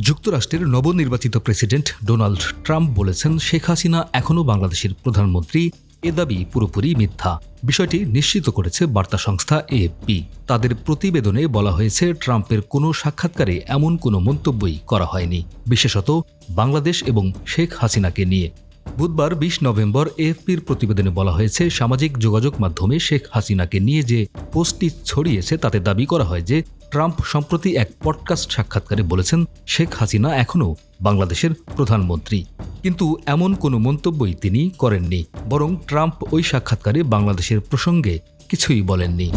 যুক্তরাষ্ট্রের নবনির্বাচিত president Donald Trump বলেছেন, শেখ হাসিনা এখনও বাংলাদেশের প্রধানমন্ত্রী। এ দাবি পুরোপুরি মিথ্যা। বিষয়টি নিশ্চিত করেছে বার্তা সংস্থা এএফপি। তাদের প্রতিবেদনে বলা হয়েছে, ট্রাম্পের কোনো সাক্ষাৎকারে এমন কোনো মন্তব্যই করা হয়নি, বিশেষত বাংলাদেশ এবং শেখ হাসিনাকে নিয়ে। বুধবার ২০ নভেম্বর এএফপির প্রতিবেদনে বলা হয়েছে, সামাজিক যোগাযোগ মাধ্যমে শেখ হাসিনাকে নিয়ে যে পোস্টটি ছড়িয়েছে তাতে দাবি করা হয় যে ট্রাম্প সম্প্রতি এক পডকাস্ট সাক্ষাৎকারে বলেছেন, শেখ হাসিনা এখনও বাংলাদেশের প্রধানমন্ত্রী। কিন্তু এমন কোনো মন্তব্যই তিনি করেননি। বরং ট্রাম্প ওই সাক্ষাৎকারে বাংলাদেশের প্রসঙ্গে কিছুই বলেননি।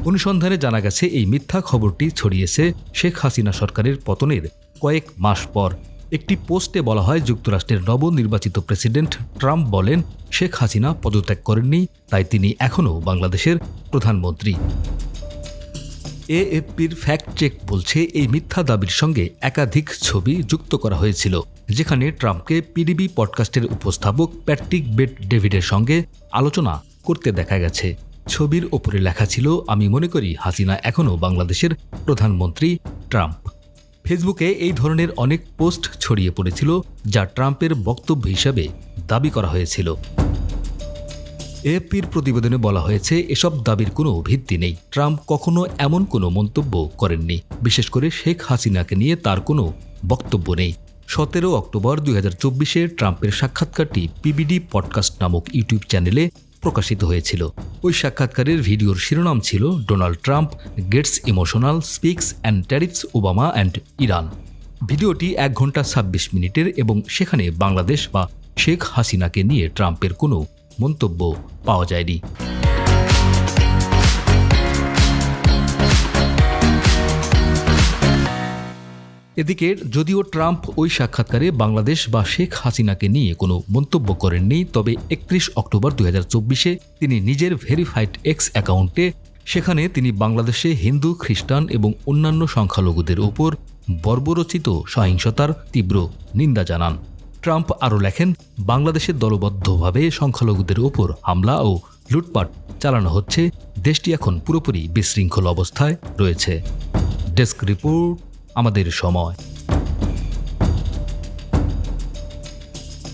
অনুসন্ধানে জানা গেছে, এই মিথ্যা খবরটি ছড়িয়েছে শেখ হাসিনা সরকারের পতনের কয়েক মাস পর। একটি পোস্টে বলা হয়, যুক্তরাষ্ট্রের নবনির্বাচিত প্রেসিডেন্ট ট্রাম্প বলেন, শেখ হাসিনা পদত্যাগ করেননি, তাই তিনি এখনও বাংলাদেশের প্রধানমন্ত্রী। এএফপির ফ্যাক্ট চেক বলছে, এই মিথ্যা দাবির সঙ্গে একাধিক ছবি যুক্ত করা হয়েছিল, যেখানে ট্রাম্পকে পিডিবি পডকাস্টের উপস্থাপক প্যাট্রিক বেট ডেভিডের সঙ্গে আলোচনা করতে দেখা গেছে। ছবির ওপরে লেখা ছিল, আমি মনে করি হাসিনা এখনও বাংলাদেশের প্রধানমন্ত্রী ট্রাম্প। ফেসবুকে এই ধরনের অনেক পোস্ট ছড়িয়ে পড়েছিল, যা ট্রাম্পের বক্তব্য হিসাবে দাবি করা হয়েছিল। এএফপির প্রতিবেদনে বলা হয়েছে, এসব দাবির কোনো ভিত্তি নেই। ট্রাম্প কখনো এমন কোনো মন্তব্য করেননি। বিশেষ করে শেখ হাসিনাকে নিয়ে তার কোনো বক্তব্য নেই। ১৭ অক্টোবর ২০২৪ ট্রাম্পের সাক্ষাৎকারটি পিবিডি পডকাস্ট নামক ইউটিউব চ্যানেলে প্রকাশিত হয়েছিল। ওই সাক্ষাৎকারের ভিডিওর শিরোনাম ছিল, Donald Trump gets emotional, speaks and tariffs Obama and Iran. ভিডিওটি ১ ঘন্টা ২৬ মিনিটের এবং সেখানে বাংলাদেশ বা শেখ হাসিনাকে নিয়ে ট্রাম্পের কোনো মন্তব্য পাওয়া যায়নি। এদিকে যদিও ট্রাম্প ওই সাক্ষাৎকারে বাংলাদেশ বা শেখ হাসিনাকে নিয়ে কোনো মন্তব্য করেননি, তবে ৩১ অক্টোবর ২০২৪ তিনি নিজের ভেরিফাইড এক্স অ্যাকাউন্টে সেখানে তিনি বাংলাদেশে হিন্দু, খ্রিস্টান এবং অন্যান্য সংখ্যালঘুদের ওপর বর্বরোচিত সহিংসতার তীব্র নিন্দা জানান। ট্রাম্প আরও লেখেন, বাংলাদেশে দলবদ্ধভাবে সংখ্যালঘুদের ওপর হামলা ও লুটপাট চালানো হচ্ছে। দেশটি এখন পুরোপুরি বিশৃঙ্খল অবস্থায় রয়েছে। ডেস্ক রিপোর্ট, আমাদের সময়।